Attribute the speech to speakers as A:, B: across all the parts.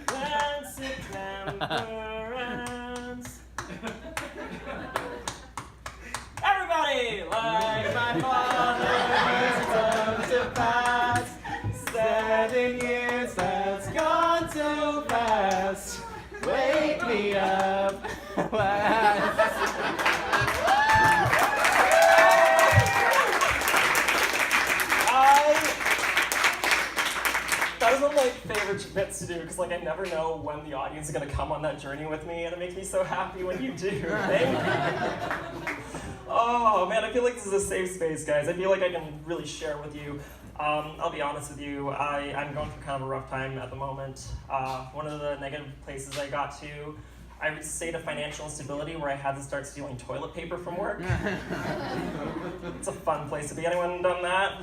A: when September ends. Everybody, like my father's come to pass. 7 years that's gone too fast. Wake me up. That is one of my favorite bits to do because, like, I never know when the audience is going to come on that journey with me, and it makes me so happy when you do. Thank you. Oh, man, I feel like this is a safe space, guys. I feel like I can really share with you. I'll be honest with you, I'm going through kind of a rough time at the moment. One of the negative places I got to, I reached a state of financial instability where I had to start stealing toilet paper from work. It's a fun place to be. Anyone done that?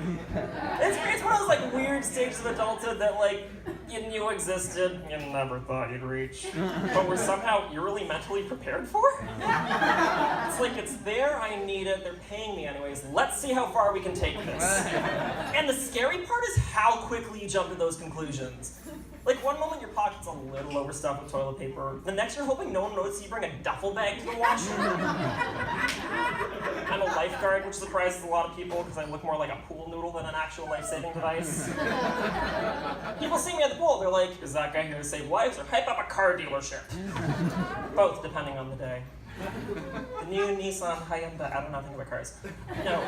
A: It's one of those like weird stages of adulthood that like you knew existed, you never thought you'd reach, but were somehow eerily mentally prepared for. It's like it's there, I need it, they're paying me anyways. Let's see how far we can take this. And the scary part is how quickly you jump to those conclusions. Like, one moment your pocket's a little overstuffed with toilet paper. The next you're hoping no one notices you bring a duffel bag to the washroom. I'm a lifeguard, which surprises a lot of people because I look more like a pool noodle than an actual life-saving device. People see me at the pool, they're like, is that guy here to save lives or hype up a car dealership? Both, depending on the day. The new Nissan Hyundai, I don't know anything about cars. No,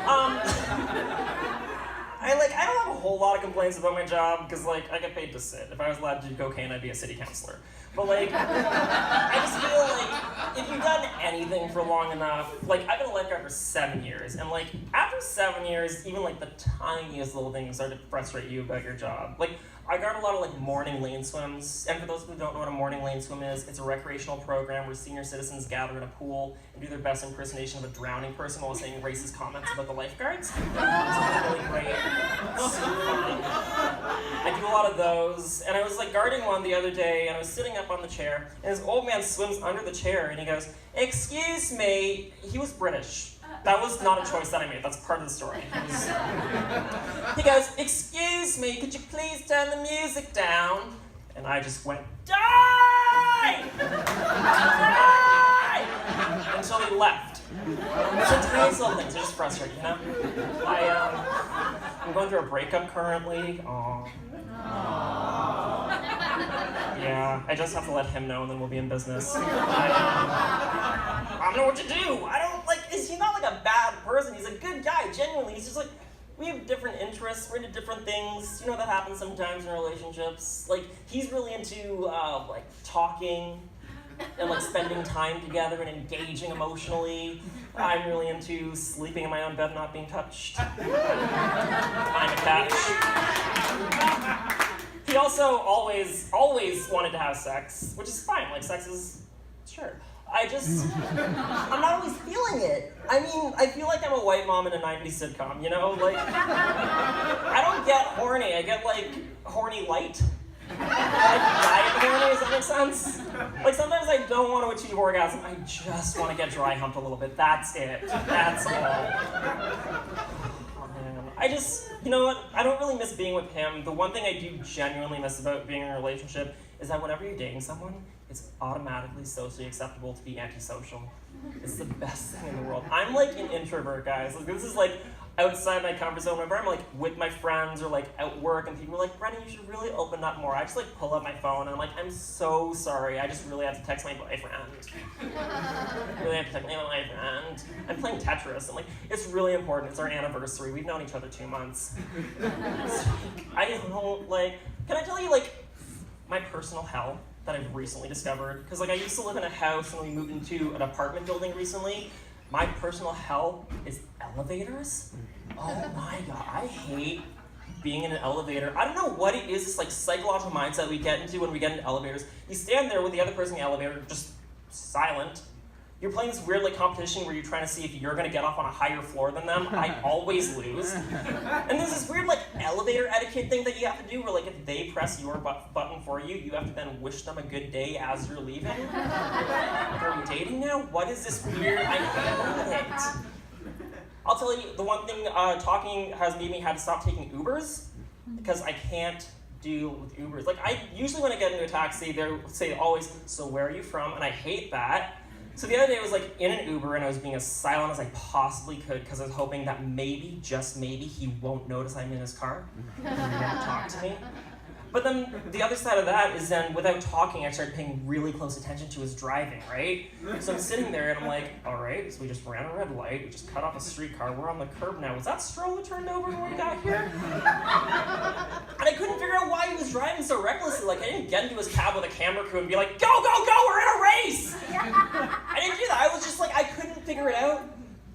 A: I don't have a whole lot of complaints about my job because like I get paid to sit. If I was allowed to do cocaine, I'd be a city councilor. But like, I just feel like if you've done anything for long enough, like I've been a lifeguard for 7 years, and like after 7 years, even like the tiniest little things start to frustrate you about your job. Like I guard a lot of like morning lane swims, and for those who don't know what a morning lane swim is, it's a recreational program where senior citizens gather in a pool and do their best impersonation of a drowning person while saying racist comments about the lifeguards. It's really great. It's super fun. I do a lot of those, and I was like guarding one the other day, and I was sitting up on the chair, and this old man swims under the chair, and he goes, "Excuse me," he was British. That was not a choice that I made, that's part of the story. He goes, "Excuse me, could you please turn the music down?" And I just went, "Die! Die!" Until he left. It's tiny little things, they're just frustrating, you know? I'm going through a breakup currently. Aww. Yeah, I just have to let him know and then we'll be in business. I don't know what to do. He's not like a bad person. He's a good guy, genuinely. He's just like, we have different interests, we're into different things. You know, that happens sometimes in relationships. Like, he's really into, like, talking and, like, spending time together and engaging emotionally. I'm really into sleeping in my own bed, not being touched. I'm a catch. He also always wanted to have sex, which is fine. Like, sex is, sure. I'm not always feeling it. I mean, I feel like I'm a white mom in a 90s sitcom, you know? Like, I don't get horny, I get, like, horny light. Like, diet horny, does that make sense? Like, sometimes I don't want to achieve orgasm, I just want to get dry humped a little bit. That's it. That's all. You know what? I don't really miss being with him. The one thing I do genuinely miss about being in a relationship is that whenever you're dating someone, it's automatically socially acceptable to be antisocial. It's the best thing in the world. I'm like an introvert, guys. Like, this is like outside my comfort zone. Whenever I'm like with my friends or like at work and people are like, "Brennan, you should really open up more." I just like pull up my phone and I'm like, "I'm so sorry. I just really have to text my boyfriend. Really have to text my boyfriend. I'm playing Tetris." And like, it's really important. It's our anniversary. We've known each other 2 months. I don't like, can I tell you like my personal hell that I've recently discovered? Because like I used to live in a house and we moved into an apartment building recently. My personal hell is elevators. Oh my god, I hate being in an elevator. I don't know what it is, this like psychological mindset we get into when we get into elevators. You stand there with the other person in the elevator, just silent. You're playing this weird like competition where you're trying to see if you're gonna get off on a higher floor than them. I always lose. And there's this weird like elevator etiquette thing that you have to do where like if they press your button for you, you have to then wish them a good day as you're leaving. Are we dating now? What is this weird? I hate it. I'll tell you, the one thing talking has made me have to stop taking Ubers, because I can't deal with Ubers. Like, I usually when I get into a taxi, they'll say always, so where are you from? And I hate that. So the other day I was like in an Uber and I was being as silent as I possibly could because I was hoping that maybe, just maybe, he won't notice I'm in his car and won't talk to me. But then the other side of that is then without talking, I started paying really close attention to his driving, right? So I'm sitting there and I'm like, all right, so we just ran a red light, we just cut off a streetcar, we're on the curb now. Was that stroller turned over when we got here? And I couldn't figure out why he was driving so recklessly. Like, I didn't get into his cab with a camera crew and be like, go, go, go, we're in a race! I didn't do that. I was just like, I couldn't figure it out.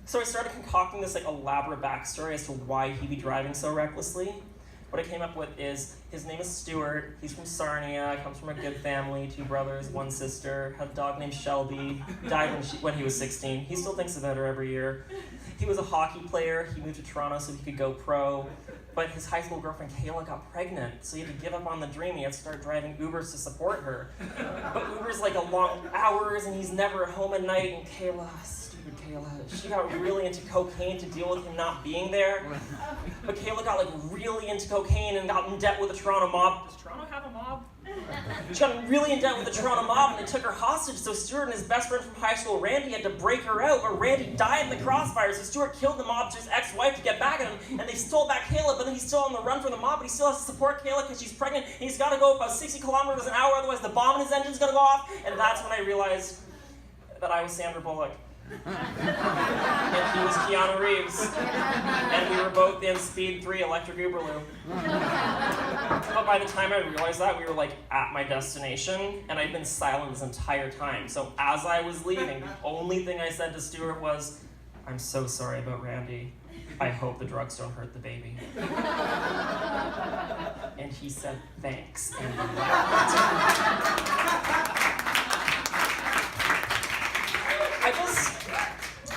A: So I started concocting this like elaborate backstory as to why he'd be driving so recklessly. What I came up with is, his name is Stuart, he's from Sarnia, comes from a good family, 2 brothers, 1 sister, had a dog named Shelby, died when he was 16. He still thinks about her every year. He was a hockey player, he moved to Toronto so he could go pro, but his high school girlfriend Kayla got pregnant, so he had to give up on the dream. He had to start driving Ubers to support her. But Uber's like a long hours and he's never at home at night, and Kayla, she got really into cocaine to deal with him not being there. But Kayla got like really into cocaine and got in debt with the Toronto mob. Does Toronto have a mob? She got really in debt with the Toronto mob and they took her hostage, so Stuart and his best friend from high school, Randy, had to break her out, but Randy died in the crossfire, so Stuart killed the mobster's ex-wife to get back at him, and they stole back Kayla, but then he's still on the run from the mob, but he still has to support Kayla because she's pregnant, and he's got to go about 60 kilometers an hour, otherwise the bomb in his engine's going to go off, and that's when I realized that I was Sandra Bullock. And he was Keanu Reeves. And we were both in Speed 3 Electric Uberloo. But by the time I realized that, we were like at my destination, and I'd been silent this entire time. So as I was leaving, the only thing I said to Stuart was, I'm so sorry about Randy. I hope the drugs don't hurt the baby. And he said, thanks, and left.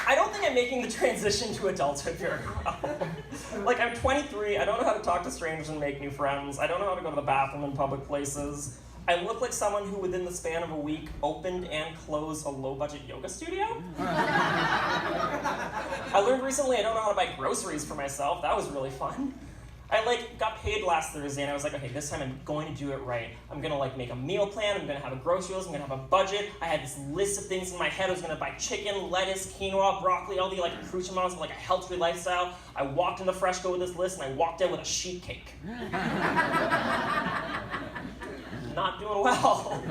A: I don't think I'm making the transition to adulthood very well. Like, I'm 23, I don't know how to talk to strangers and make new friends. I don't know how to go to the bathroom in public places. I look like someone who, within the span of a week, opened and closed a low-budget yoga studio. I learned recently I don't know how to buy groceries for myself. That was really fun. I got paid last Thursday and I was like, okay, this time I'm going to do it right. I'm gonna make a meal plan, I'm gonna have a grocery list, I'm gonna have a budget. I had this list of things in my head. I was gonna buy chicken, lettuce, quinoa, broccoli, all the accoutrements of a healthy lifestyle. I walked into Freshco with this list and I walked out with a sheet cake. Not doing well.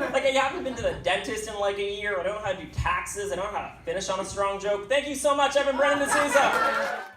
A: I haven't been to the dentist in a year. I don't know how to do taxes. I don't know how to finish on a strong joke. Thank you so much. I've been Brennan D'Souza.